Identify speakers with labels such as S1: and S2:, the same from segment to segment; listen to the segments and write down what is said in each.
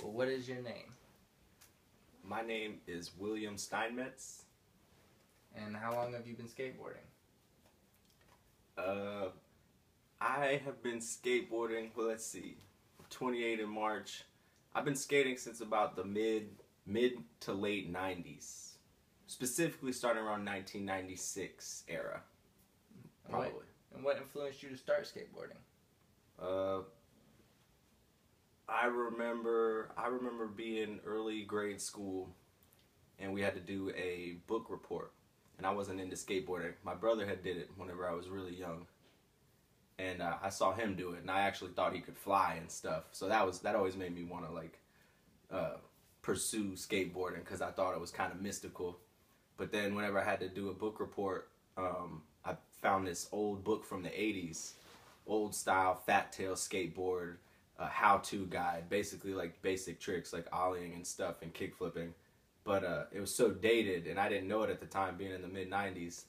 S1: Well, what is your name?
S2: My name is William Steinmetz.
S1: And how long have you been skateboarding?
S2: I have been skateboarding, well, let's see, 28 in March. I've been skating since about the mid to late 90s. Specifically starting around 1996 era, probably.
S1: And what influenced you to start skateboarding?
S2: I remember being early grade school, and we had to do a book report, and I wasn't into skateboarding. My brother had did it whenever I was really young, and I saw him do it, and I actually thought he could fly and stuff. So that always made me want to like pursue skateboarding because I thought it was kind of mystical. But then whenever I had to do a book report, I found this old book from the 80s, old style fat tail skateboard. How-to guide, basically like basic tricks like ollieing and stuff and kick flipping, but it was so dated and I didn't know it at the time, being in the mid 90s,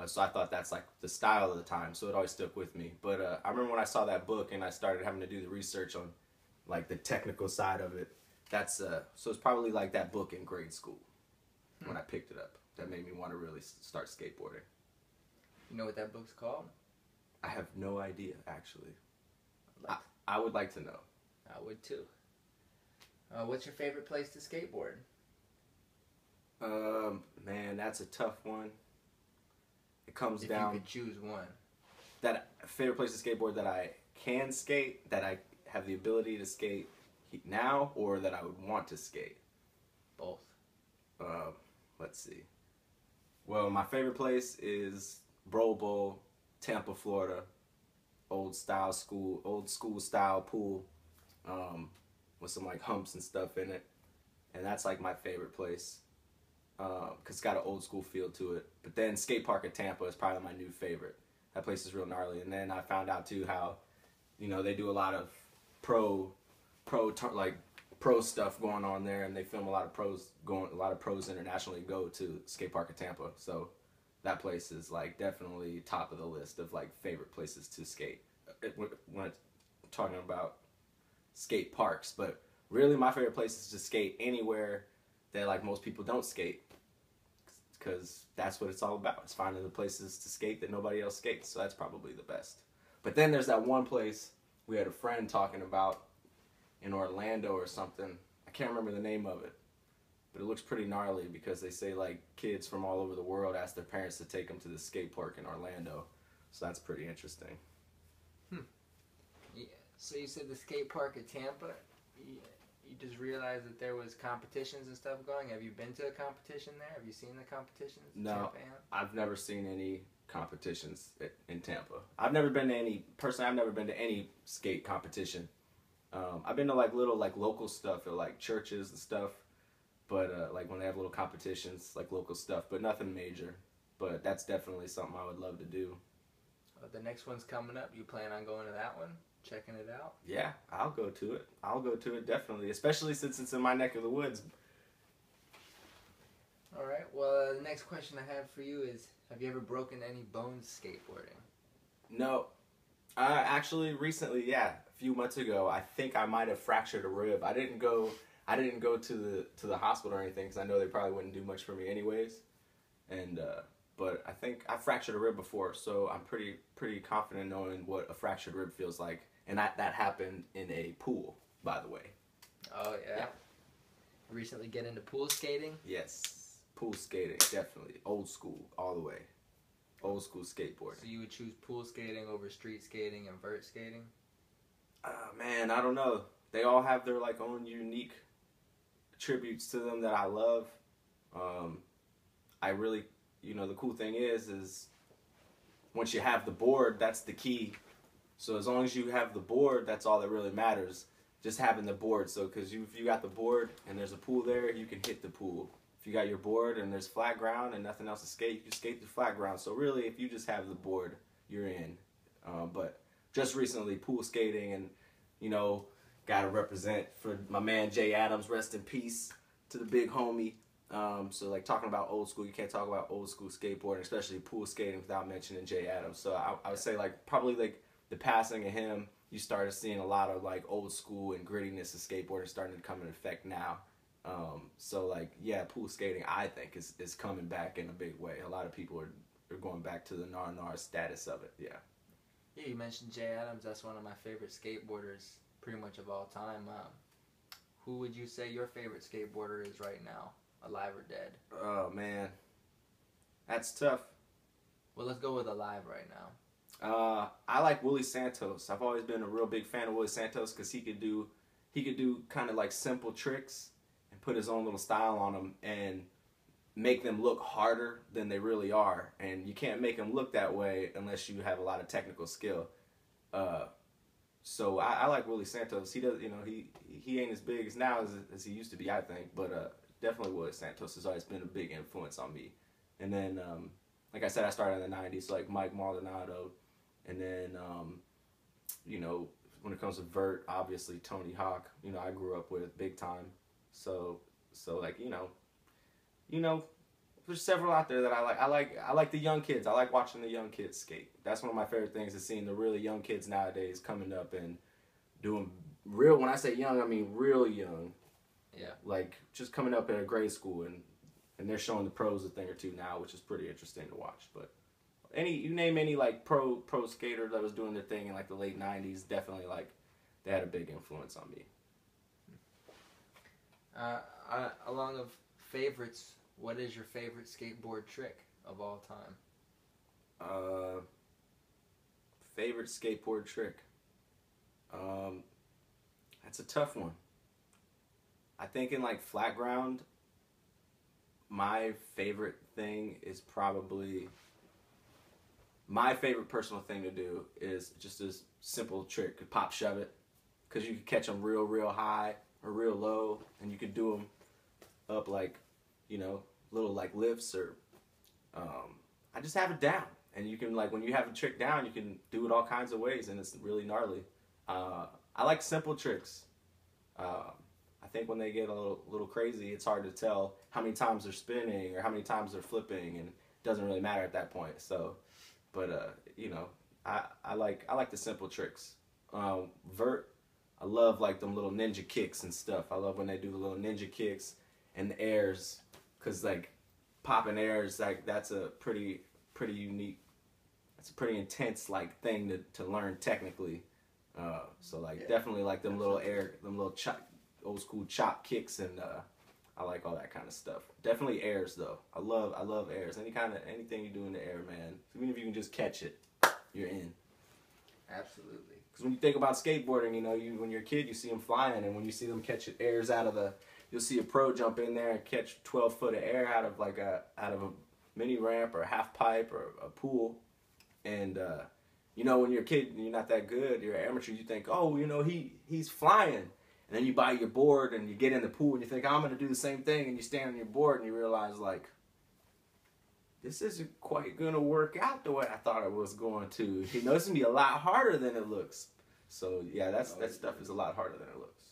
S2: so I thought that's like the style of the time, so it always stuck with me. But I remember when I saw that book and I started having to do the research on like the technical side of it. That's so it's probably like that book in grade school when I picked it up that made me want to really start skateboarding.
S1: You know what that book's called?
S2: I have no idea, actually. I would like to know.
S1: I would too. What's your favorite place to skateboard?
S2: Man, that's a tough one. It comes
S1: If
S2: down.
S1: you could choose one.
S2: That favorite place to skateboard that I can skate, that I have the ability to skate now, or that I would want to skate.
S1: Both.
S2: Let's see. Well, my favorite place is Bro Bowl, Tampa, Florida. Old school style pool, with some like humps and stuff in it, and that's like my favorite place, cause it's got an old school feel to it. But then skate park at Tampa is probably my new favorite. That place is real gnarly. And then I found out too how, they do a lot of pro stuff going on there, and they film a lot of pros internationally go to skate park at Tampa. So that place is like definitely top of the list of like favorite places to skate when I'm talking about skate parks. But really my favorite place is to skate anywhere that like most people don't skate, because that's what it's all about. It's finding the places to skate that nobody else skates. So that's probably the best. But then there's that one place we had a friend talking about in Orlando or something. I can't remember the name of it, but it looks pretty gnarly because they say like kids from all over the world ask their parents to take them to the skate park in Orlando. So that's pretty interesting.
S1: Yeah. So you said the skate park at Tampa. You just realized that there was competitions and stuff going. Have you been to a competition there? Have you seen the competitions?
S2: No, I've never seen any competitions in Tampa. I've never been to any skate competition. I've been to like little like local stuff at like churches and stuff. But like when they have little competitions, like local stuff, but nothing major. But that's definitely something I would love to do.
S1: The next one's coming up. You plan on going to that one? Checking it out?
S2: Yeah, I'll go to it. I'll go to it definitely, especially since it's in my neck of the woods.
S1: All right. Well, the next question I have for you is, have you ever broken any bones skateboarding?
S2: No. Actually, recently, yeah, a few months ago, I think I might have fractured a rib. I didn't go to the hospital or anything because I know they probably wouldn't do much for me anyways. And but I think I fractured a rib before, so I'm pretty confident knowing what a fractured rib feels like. And that happened in a pool, by the way.
S1: Oh yeah. Recently get into pool skating?
S2: Yes, pool skating, definitely. Old school, all the way. Old school skateboarding.
S1: So you would choose pool skating over street skating and vert skating?
S2: Man, I don't know. They all have their like own unique attributes to them that I love. I really, the cool thing is once you have the board, that's the key. So as long as you have the board, that's all that really matters. Just having the board. So because if you got the board and there's a pool there, you can hit the pool. If you got your board and there's flat ground and nothing else to skate, you can skate the flat ground. So really, if you just have the board, you're in. But just recently, pool skating and, got to represent for my man Jay Adams, rest in peace to the big homie. So like talking about old school, you can't talk about old school skateboarding, especially pool skating, without mentioning Jay Adams. So I would say like probably like the passing of him you started seeing a lot of like old school and grittiness of skateboarding starting to come in effect now. So like, yeah, pool skating, I think is coming back in a big way. A lot of people are going back to the nar status of it. Yeah.
S1: Yeah, you mentioned Jay Adams. That's one of my favorite skateboarders, pretty much of all time. Who would you say your favorite skateboarder is right now, alive or dead?
S2: Oh man, that's tough.
S1: Well, let's go with alive right now.
S2: I like Willie Santos. I've always been a real big fan of Willie Santos because he could do kind of like simple tricks and put his own little style on them and make them look harder than they really are. And you can't make them look that way unless you have a lot of technical skill. So I like Willie Santos. He does, he ain't as big as now as he used to be, I think. But definitely Willie Santos has always been a big influence on me. And then, like I said, I started in the 90s, so like Mike Maldonado. And then, when it comes to vert, obviously Tony Hawk, I grew up with big time. So like, there's several out there that I like. I like the young kids. I like watching the young kids skate. That's one of my favorite things, is seeing the really young kids nowadays coming up and doing real, when I say young, I mean real young.
S1: Yeah. Like
S2: just coming up at a grade school and they're showing the pros a thing or two now, which is pretty interesting to watch. But you name any like pro skater that was doing their thing in like the late 90s, definitely like they had a big influence on me.
S1: Along of favorites, what is your favorite skateboard trick of all time?
S2: Favorite skateboard trick? That's a tough one. I think in like flat ground, my favorite thing is probably, my favorite personal thing to do is just this simple trick, pop shove it, because you can catch them real high or real low, and you can do them up like, little like lifts, or I just have it down. And you can, like, when you have a trick down, you can do it all kinds of ways, and it's really gnarly. I like simple tricks. I think when they get a little crazy, it's hard to tell how many times they're spinning or how many times they're flipping, and it doesn't really matter at that point. So, but I like the simple tricks. Vert, I love like them little ninja kicks and stuff. I love when they do the little ninja kicks and the airs, cause like popping airs, like that's a pretty unique. It's a pretty intense like thing to learn technically. So like, yeah, definitely like them little old school chop kicks, and I like all that kind of stuff. Definitely airs though. I love airs. Anything you do in the air, man. Even if you can just catch it, you're in.
S1: Absolutely.
S2: Because when you think about skateboarding, when you're a kid, you see them flying, and when you see them catch airs you'll see a pro jump in there and catch 12 foot of air out of a mini ramp or a half pipe or a pool. And when you're a kid and you're not that good, you're an amateur, you think, oh, he's flying. And then you buy your board and you get in the pool and you think, I'm going to do the same thing. And you stand on your board and you realize, like, this isn't quite going to work out the way I thought it was going to. It's going to be a lot harder than it looks. So, yeah, that stuff is a lot harder than it looks.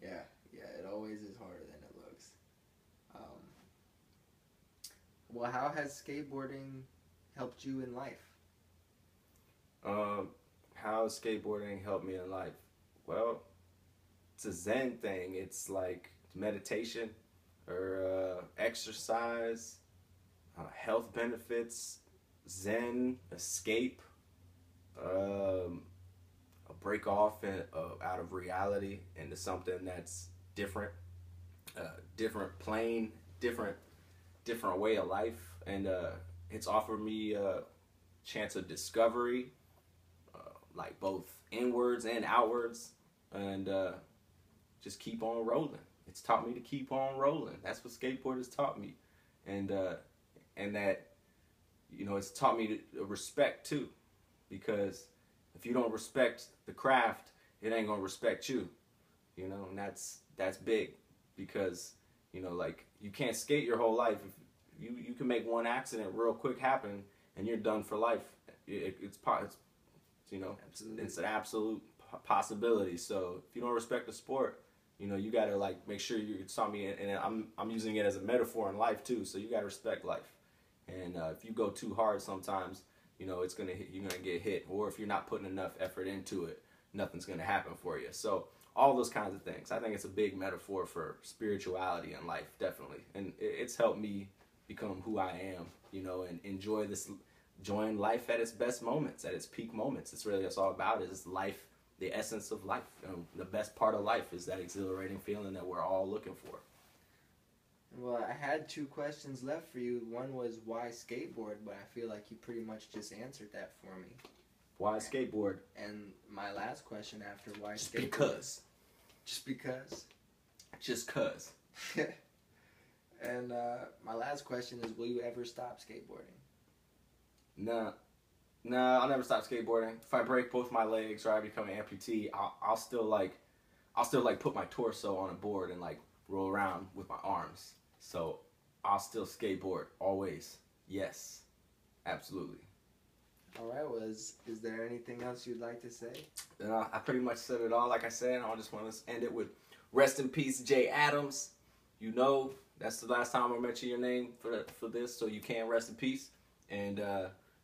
S1: Yeah, it always is harder than it looks. Well, how has skateboarding helped you in life?
S2: How has skateboarding helped me in life? Well, it's a Zen thing. It's like meditation or exercise, health benefits, Zen, escape, a break off out of reality into something that's different, different plane, different way of life, and it's offered me a chance of discovery, like both inwards and outwards, and just keep on rolling. It's taught me to keep on rolling. That's what skateboard has taught me, and that it's taught me to respect too, because if you don't respect the craft, it ain't gonna respect you, and that's big, because like, you can't skate your whole life. If you can make one accident real quick happen and you're done for life. It's an absolute possibility. So if you don't respect the sport, you gotta like make sure you saw me, and I'm using it as a metaphor in life too. So you gotta respect life, and if you go too hard, sometimes you know, it's you're gonna get hit. Or if you're not putting enough effort into it, nothing's gonna happen for you. So all those kinds of things. I think it's a big metaphor for spirituality in life, definitely. And it's helped me become who I am, you know, and enjoying life at its best moments, at its peak moments. It's really, that's all about it. It's life, the essence of life. The best part of life is that exhilarating feeling that we're all looking for.
S1: Well, I had 2 questions left for you. One was why skateboard, but I feel like you pretty much just answered that for me.
S2: Why skateboard?
S1: And my last question after why
S2: Just
S1: skateboard.
S2: because.
S1: Just because.
S2: Just cuz.
S1: And my last question is, will you ever stop skateboarding?
S2: Nah, I'll never stop skateboarding. If I break both my legs or I become an amputee, I'll still put my torso on a board and like roll around with my arms. So I'll still skateboard always. Yes, absolutely.
S1: All right. Well, is there anything else you'd like to say?
S2: I pretty much said it all. Like I said, I just want to end it with rest in peace, Jay Adams. You know, that's the last time I mention your name for this, so you can rest in peace. And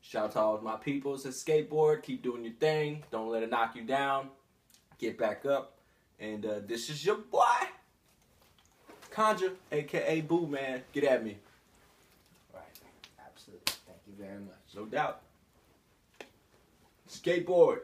S2: shout out to all of my peoples that skateboard. Keep doing your thing. Don't let it knock you down. Get back up. And this is your boy, Conjure, a.k.a. Boo Man. Get at me.
S1: Right. Absolutely. Thank you very much.
S2: No doubt. Skateboard.